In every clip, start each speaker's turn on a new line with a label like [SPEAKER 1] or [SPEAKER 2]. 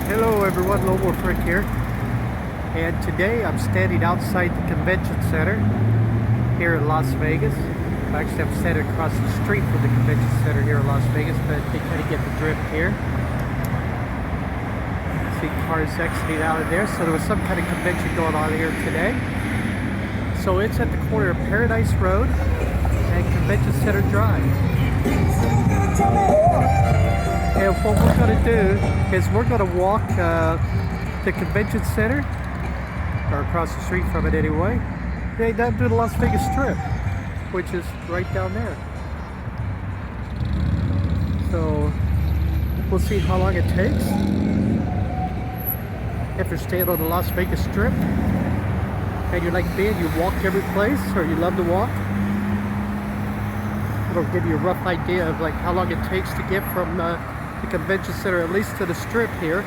[SPEAKER 1] Hello everyone, LoneWulfRick here, and today I'm standing outside the convention center here in Las Vegas. Actually, I'm standing across the street from the convention center here in Las Vegas, but you kind of get the drift here. See cars exiting out of there, so there was some kind of convention going on here today. So it's at the corner of Paradise Road and Convention Center Drive. And what we're going to do is we're going to walk the convention center, or across the street from it anyway, down to the Las Vegas Strip, which is right down there. So we'll see how long it takes. If you're staying on the Las Vegas Strip and you like me and you walk every place, or you love to walk, it'll give you a rough idea of like how long it takes to get from the convention center, at least to the strip here,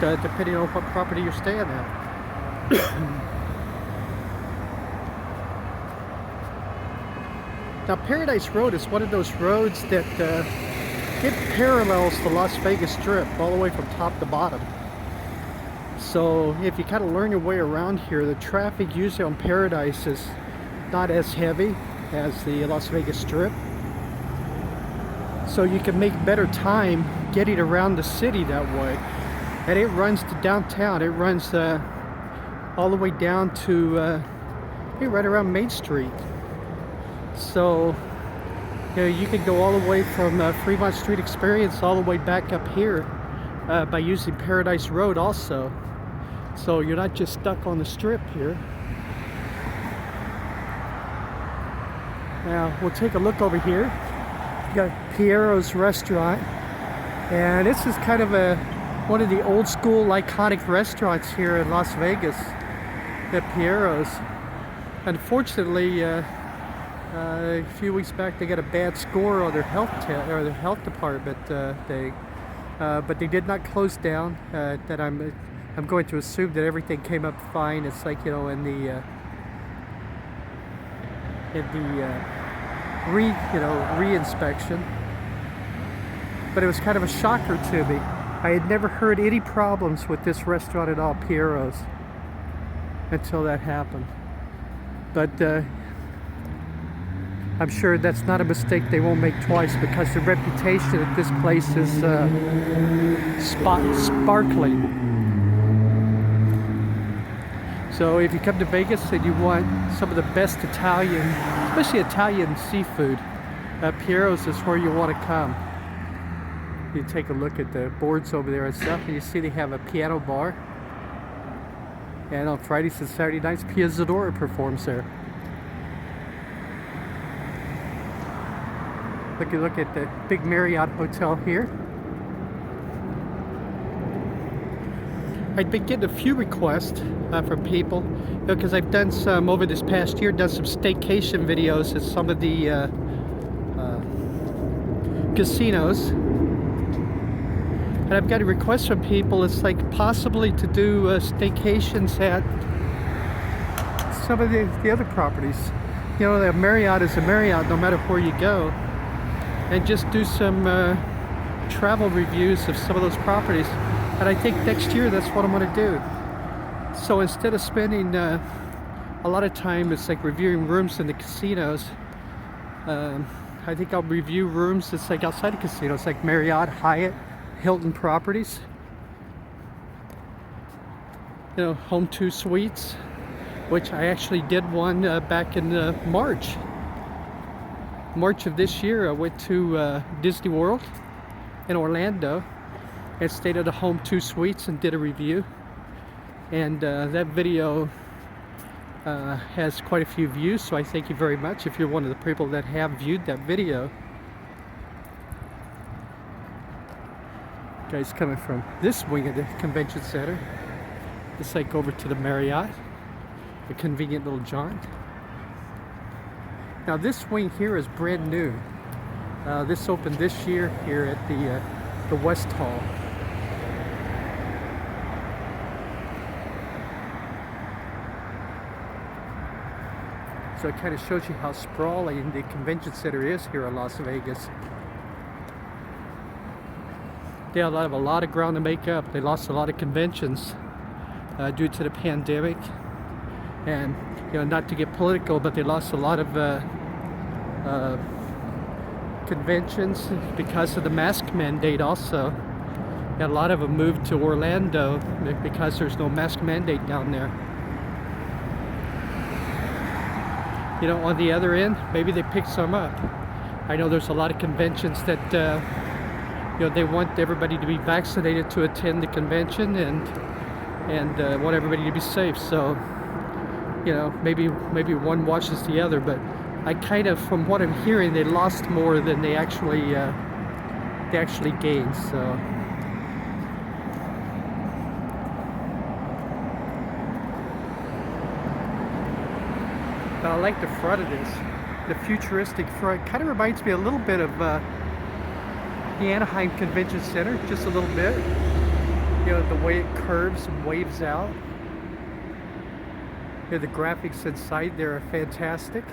[SPEAKER 1] depending on what property you're staying at. Now, Paradise Road is one of those roads that it parallels the Las Vegas Strip all the way from top to bottom. So if you kind of learn your way around here, the traffic usually on Paradise is not as heavy as the Las Vegas Strip. So you can make better time getting around the city that way. And it runs to downtown. It runs all the way down to right around Main Street. So you can go all the way from Fremont Street Experience all the way back up here by using Paradise Road also. So you're not just stuck on the strip here. Now we'll take a look over here. You got Piero's restaurant, and this is kind of one of the old school iconic restaurants here in Las Vegas at Piero's. Unfortunately, a few weeks back they got a bad score on their health department thing, but they did not close down. That I'm going to assume that everything came up fine. It's like, in the re-inspection. But it was kind of a shocker to me. I had never heard any problems with this restaurant at all, Piero's, until that happened. But I'm sure that's not a mistake they won't make twice, because the reputation at this place is sparkling. So if you come to Vegas and you want some of the best Italian, especially Italian seafood, Piero's is where you want to come. You take a look at the boards over there and stuff, and you see they have a piano bar. And on Fridays and Saturday nights, Pia Zadora performs there. Look at the big Marriott hotel here. I've been getting a few requests from people, because I've done some over this past year, done some staycation videos at some of the casinos. And I've got a request from people, it's like possibly to do staycations at some of the other properties. The Marriott is a Marriott no matter where you go. And just do some travel reviews of some of those properties. And I think next year that's what I'm going to do. So instead of spending a lot of time, it's like reviewing rooms in the casinos, I think I'll review rooms that's like outside the casinos, like Marriott, Hyatt, Hilton properties. Home 2 suites, which I actually did one back in March of this year. I went to Disney World in Orlando and stayed at a Home 2 suites and did a review. And that video has quite a few views, so I thank you very much if you're one of the people that have viewed that video. Guys coming from this wing of the convention center. It's like over to the Marriott, a convenient little jaunt. Now this wing here is brand new. This opened this year here at the West Hall. So it kind of shows you how sprawling the convention center is here in Las Vegas. They have a lot of ground to make up. They lost a lot of conventions due to the pandemic, and not to get political, but they lost a lot of conventions because of the mask mandate also. And a lot of them moved to Orlando because there's no mask mandate down there. On the other end, maybe they pick some up. I know there's a lot of conventions that they want everybody to be vaccinated to attend the convention, and want everybody to be safe. So maybe one washes the other, but I kind of, from what I'm hearing, they lost more than they actually gained. So. But I like the front of this, the futuristic front. Kind of reminds me a little bit of the Anaheim Convention Center, just a little bit. The way it curves and waves out. The graphics inside there are fantastic.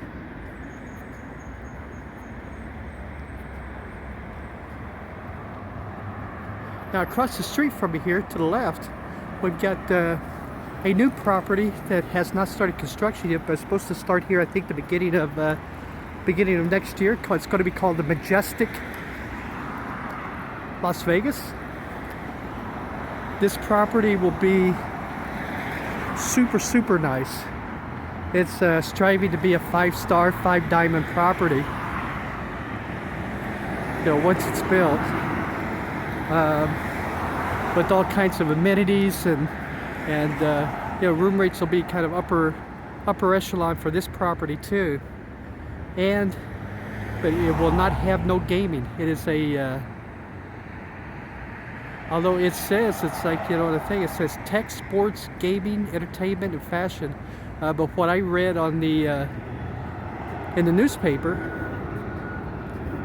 [SPEAKER 1] Now across the street from me here to the left, we've got a new property that has not started construction yet, but it's supposed to start here, I think, the beginning of next year. It's going to be called the Majestic Las Vegas. This property will be super nice. It's striving to be a 5-star, 5-diamond property. Once it's built, with all kinds of amenities and room rates will be kind of upper echelon for this property too. But it will not have no gaming. It is a although it says, it's like, the thing, it says tech, sports, gaming, entertainment, and fashion. But what I read on the in the newspaper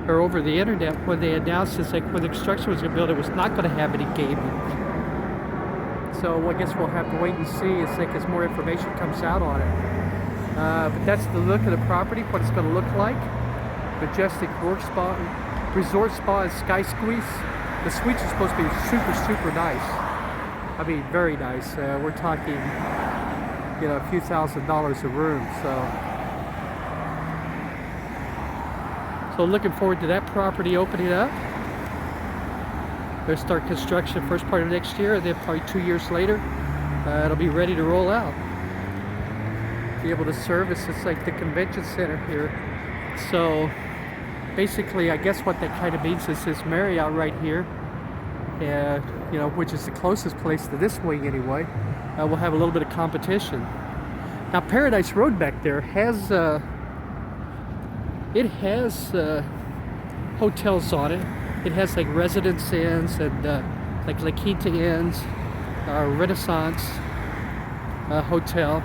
[SPEAKER 1] or over the internet, when they announced, it's like when the construction was going to build, it was not going to have any gaming. So I guess we'll have to wait and see. It's like as more information comes out on it. But that's the look of the property, what it's going to look like. Majestic resort spa and sky squeeze. The suites are supposed to be super nice. I mean, very nice. We're talking, a few $1,000s a room. So looking forward to that property opening up. They'll start construction first part of next year, and then probably 2 years later, it'll be ready to roll out. Be able to service, it's like the convention center here. So basically, I guess what that kind of means is this Marriott right here, which is the closest place to this wing anyway, will have a little bit of competition. Now Paradise Road back there has hotels on it. It has like Residence Inns and like La Quinta Inns, Renaissance Hotel.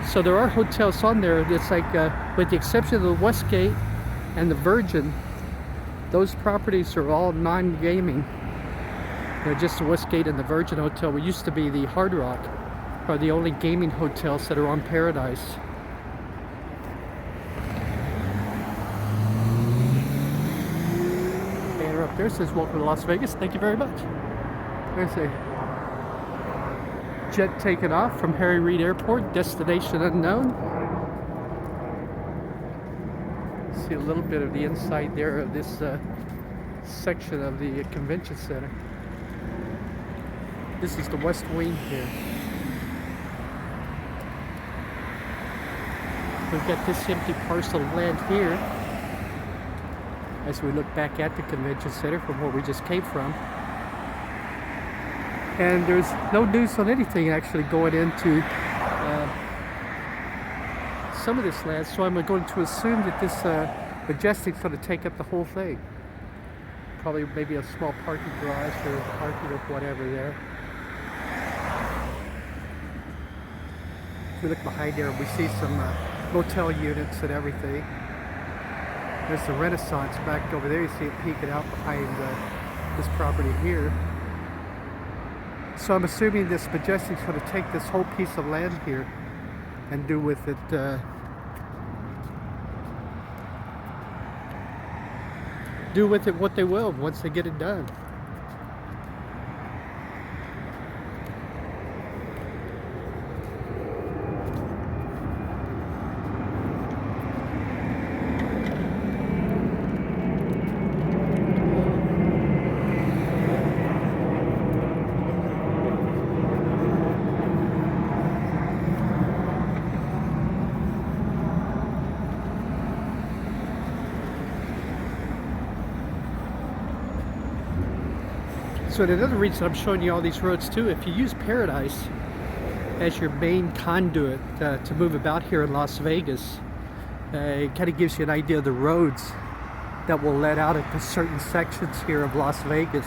[SPEAKER 1] So there are hotels on there. It's like, with the exception of the Westgate and the Virgin, those properties are all non-gaming. Just the Westgate and the Virgin Hotel, which used to be the Hard Rock, are the only gaming hotels that are on Paradise. Banner up there says, "Welcome to Las Vegas." Thank you very much. There's a jet taking off from Harry Reid Airport, destination unknown. See a little bit of the inside there of this section of the convention center. This is the west wing here. We've got this empty parcel of land here as we look back at the convention center from where we just came from. And there's no news on anything actually going into some of this land, so I'm going to assume that this Majestic's going to take up the whole thing. Probably maybe a small parking garage or parking or whatever there. If we look behind there, we see some motel units and everything. There's the Renaissance back over there. You see it peeking out behind this property here. So I'm assuming this Majestic's going to take this whole piece of land here and do with it what they will once they get it done. So another reason I'm showing you all these roads too, if you use Paradise as your main conduit to move about here in Las Vegas, it kind of gives you an idea of the roads that will let out into certain sections here of Las Vegas.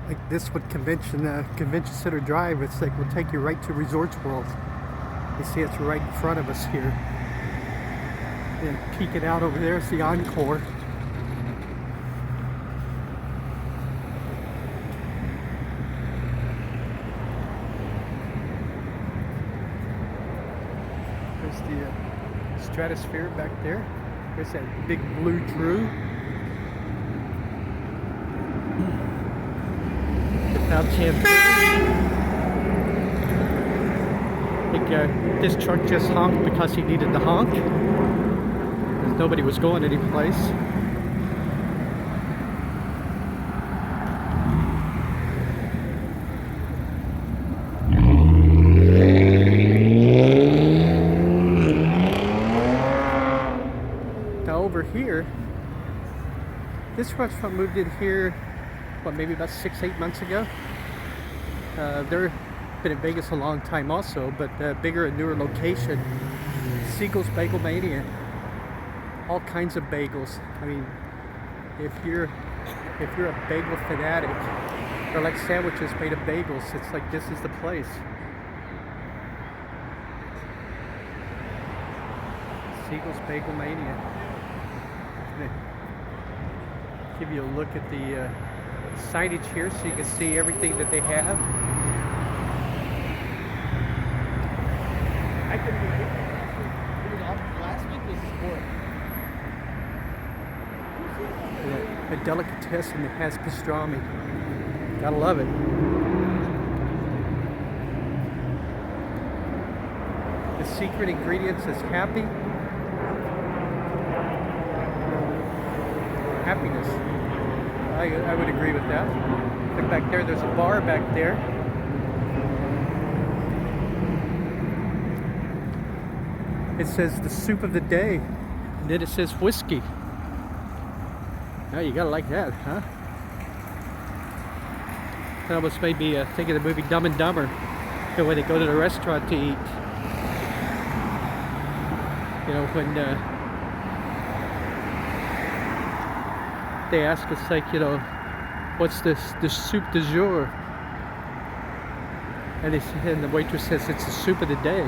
[SPEAKER 1] Like this one, Convention Center Drive, it's like we'll take you right to Resorts World. You see it's right in front of us here. And peeking out over there is the Encore. There's the Stratosphere back there. There's that big blue Drew. Without chance. I think this truck just honked because he needed to honk. Because nobody was going anyplace. Over here, this restaurant moved in here, what, maybe about 6-8 months ago. They've been in Vegas a long time also, but bigger and newer location. Siegel's Bagel Mania. All kinds of bagels. I mean, if you're a bagel fanatic or like sandwiches made of bagels, it's like this is the place. Siegel's Bagel Mania. Give you a look at the signage here so you can see everything that they have.
[SPEAKER 2] I couldn't believe it. Last week was sport.
[SPEAKER 1] A delicatessen that has pastrami. Gotta love it. The secret ingredients is happiness. I would agree with that. Look back there, there's a bar back there. It says the soup of the day. And then it says whiskey. Oh, you gotta like that, huh? That almost made me think of the movie Dumb and Dumber. You know, when they go to the restaurant to eat. You know, when they ask us, like, you know, what's the soup du jour? And the waitress says it's the soup of the day.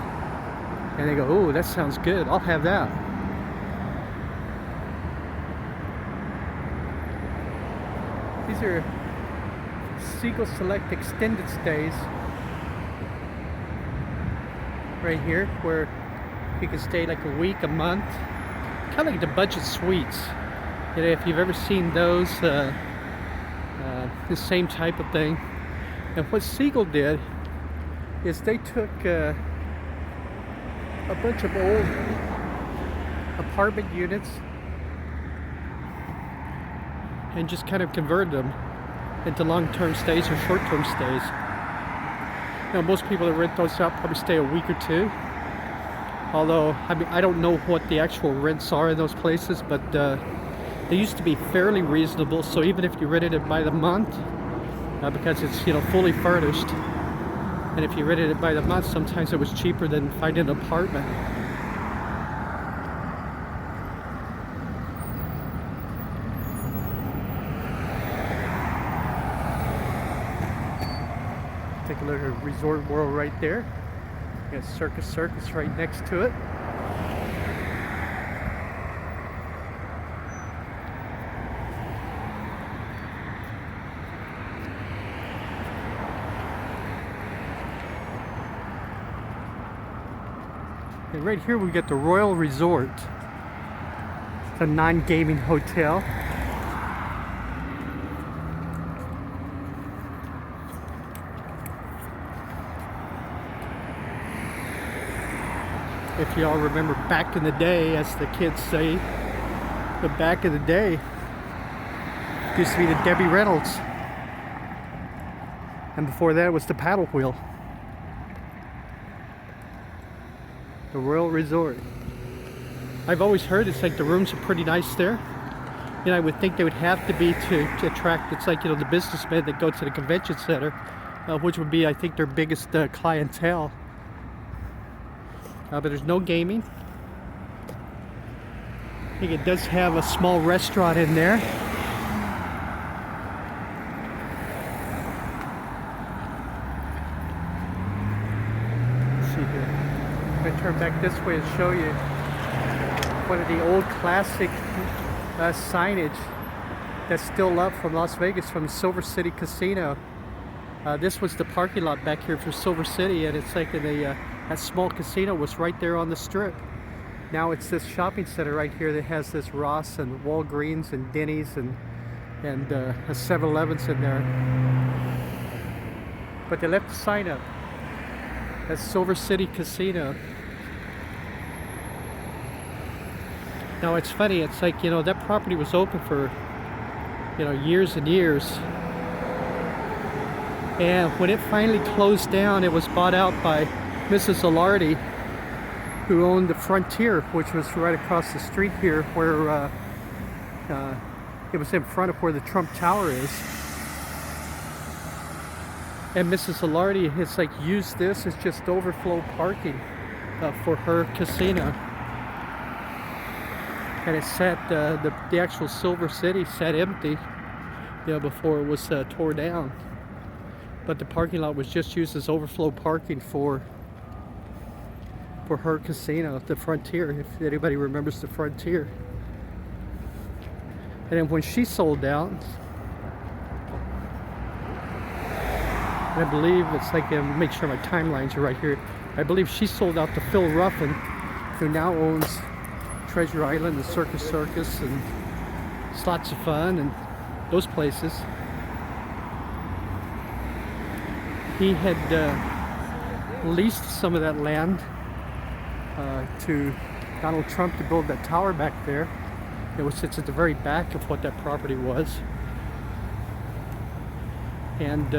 [SPEAKER 1] And they go, oh, that sounds good. I'll have that. These are Siegel Select extended stays right here, where you can stay like a week, a month. Kind of like the budget suites. You know, if you've ever seen those, the same type of thing. And what Siegel did is they took a bunch of old apartment units and just kind of converted them into long-term stays or short-term stays. Now, most people that rent those out probably stay a week or two. Although, I mean, I don't know what the actual rents are in those places, but they used to be fairly reasonable. So even if you rented it by the month, because it's, you know, fully furnished, and if you rented it by the month, sometimes it was cheaper than finding an apartment. Take a look at Resort World right there. You got Circus right next to it. And right here we got the Royal Resort. It's a non-gaming hotel. If y'all remember back in the day, as the kids say, but back in the day, it used to be the Debbie Reynolds. And before that it was the paddle wheel. The Royal Resort. I've always heard it's like the rooms are pretty nice there. You know, I would think they would have to be to attract, it's like, you know, the businessmen that go to the convention center, which would be, I think, their biggest clientele. But there's no gaming. I think it does have a small restaurant in there. Let's see here. I'm going to turn back this way and show you one of the old classic signage that's still up from Las Vegas, from Silver City Casino. This was the parking lot back here for Silver City, and it's like that small casino was right there on the strip. Now it's this shopping center right here that has this Ross and Walgreens and Denny's and a 7-Elevens in there. But they left the sign up. That's Silver City Casino. Now it's funny, it's like, you know, that property was open for, you know, years and years. And when it finally closed down, it was bought out by Mrs. Alardi, who owned the Frontier, which was right across the street here, where it was in front of where the Trump Tower is. And Mrs. Alardi has like used this as just overflow parking for her casino. And it sat, the actual Silver City sat empty, you know, before it was tore down. But the parking lot was just used as overflow parking for her casino, the Frontier, if anybody remembers the Frontier. And then when she sold out, and I believe it's like, make sure my timelines are right here, I believe she sold out to Phil Ruffin, who now owns Treasure Island and Circus and Slots of Fun and those places. He had leased some of that land to Donald Trump to build that tower back there. It sits at the very back of what that property was. And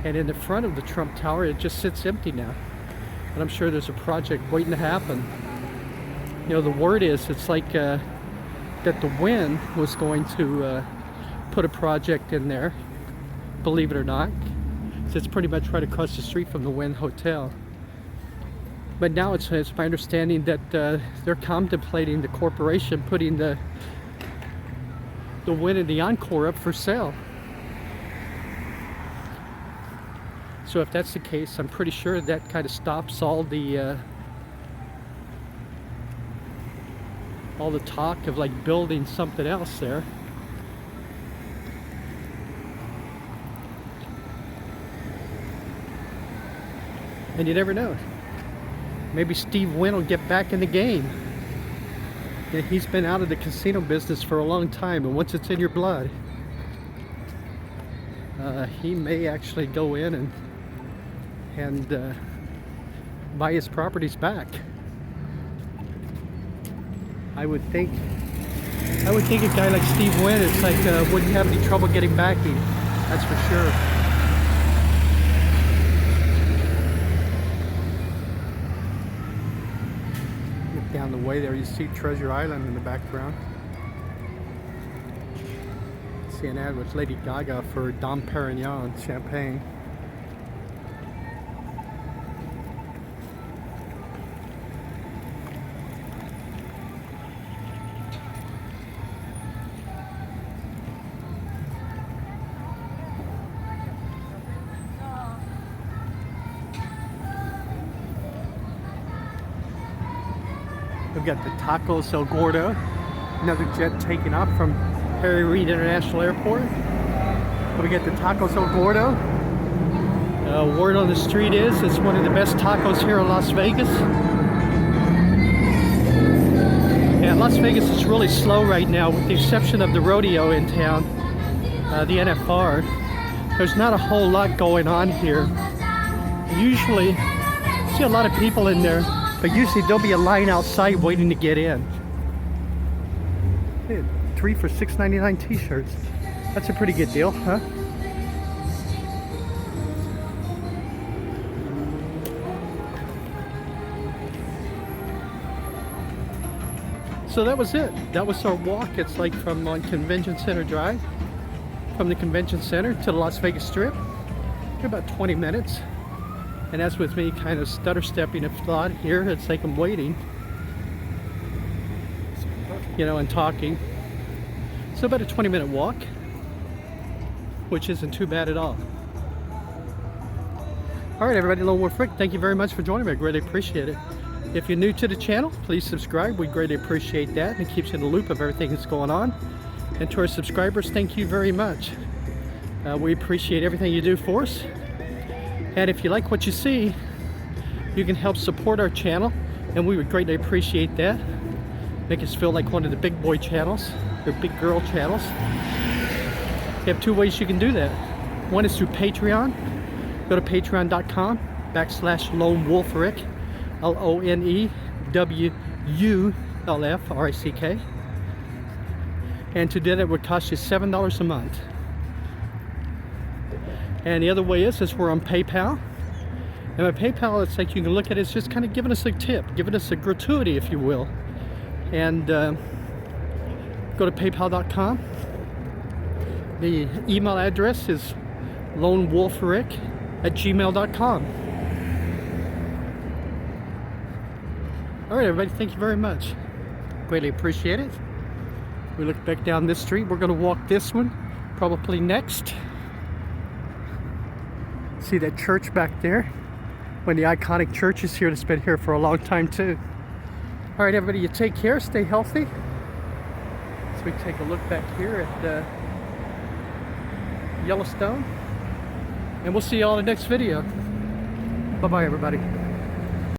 [SPEAKER 1] in the front of the Trump Tower, it just sits empty now. And I'm sure there's a project waiting to happen. You know, the word is, it's like that the Wynn was going to put a project in there, believe it or not. So it's pretty much right across the street from the Wynn Hotel. But now it's my understanding that they're contemplating, the corporation, putting the Wynn and the Encore up for sale. So if that's the case, I'm pretty sure that kind of stops all the talk of like building something else there. And you never know. Maybe Steve Wynn will get back in the game. He's been out of the casino business for a long time, and once it's in your blood, he may actually go in and buy his properties back. I would think a guy like Steve Wynn, it's like wouldn't have any trouble getting backing. That's for sure. Look down the way there, you see Treasure Island in the background. See an ad with Lady Gaga for Dom Perignon champagne. We've got the Tacos El Gordo, another jet taking off from Harry Reid International Airport. We got the Tacos El Gordo. Word on the street is it's one of the best tacos here in Las Vegas. And Las Vegas is really slow right now, with the exception of the rodeo in town, the NFR. There's not a whole lot going on here. Usually, see a lot of people in there, but usually there'll be a line outside waiting to get in. Hey, 3 for $6.99 t-shirts. That's a pretty good deal, huh? So that was it. That was our walk. It's like from on Convention Center Drive, from the Convention Center to the Las Vegas Strip. About 20 minutes. And that's with me kind of stutter stepping of thought here. It's like I'm waiting, you know, and talking. So about a 20-minute walk, which isn't too bad at all. All right, everybody, LoneWulfRick, thank you very much for joining me. I greatly appreciate it. If you're new to the channel, please subscribe. We greatly appreciate that, and it keeps you in the loop of everything that's going on. And to our subscribers, thank you very much. We appreciate everything you do for us. And if you like what you see, you can help support our channel, and we would greatly appreciate that. Make us feel like one of the big boy channels, or big girl channels. You have two ways you can do that. One is through Patreon. Go to patreon.com/LoneWulfRick, LoneWulfRick. And to do that, it would cost you $7 a month. And the other way is we're on PayPal. And my PayPal, it's like you can look at it, it's just kind of giving us a tip, giving us a gratuity, if you will. And go to paypal.com. The email address is LoneWulfRick@gmail.com. All right, everybody, thank you very much. Greatly appreciate it. We look back down this street. We're going to walk this one, probably next. See that church back there? One of the iconic churches here that's been here for a long time too. All right, everybody, you take care, stay healthy. So we take a look back here at Yellowstone, and we'll see you all in the next video. Bye-bye, everybody.